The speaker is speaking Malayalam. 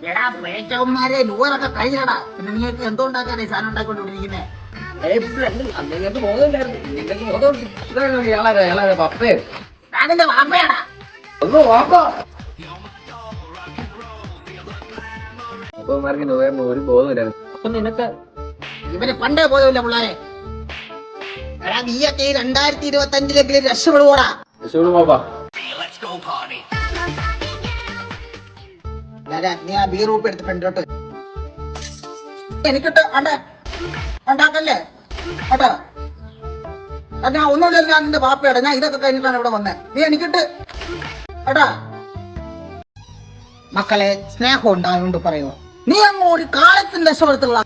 എടാ പേച്ചവന്മാരെ നൂറൊക്കെ കഴിഞ്ഞടാ. പിന്നെ നിങ്ങൾക്ക് എന്തുകൊണ്ടാക്കാണ് ഈ സാധനം ഉണ്ടാക്കിക്കൊണ്ടിരിക്കുന്നത്? ഞാനെന്റെ വാപ്പയാടാ. ഒരു ബോധമില്ലായിരുന്നു. അപ്പൊ നിനക്ക് ഇവന് പണ്ടേ പോയല്ല പിള്ളേരെ. എടാ നീയൊക്കെ 2025 രക്ഷപ്പെടുവോടാ. നീ ആ ബീറൂപ്പ് എടുത്ത് ഫ്രണ്ടിലോട്ട് എനിക്കിട്ട് ഉണ്ടാക്കല്ലേ കേട്ടോ. ഞാൻ ഒന്നുമില്ല, ഞാൻ നിന്റെ പാപ്പയുടെ. ഞാൻ ഇതൊക്കെ കഴിഞ്ഞിട്ടാണ് ഇവിടെ വന്നത്. നീ എനിക്കിട്ട് കേട്ടാ. മക്കളെ സ്നേഹം ഉണ്ടായതുകൊണ്ട് പറയുമോ, നീ അങ്ങ് ഒരു കാലത്തിന്റെ രക്ഷപ്പെടുത്തുള്ള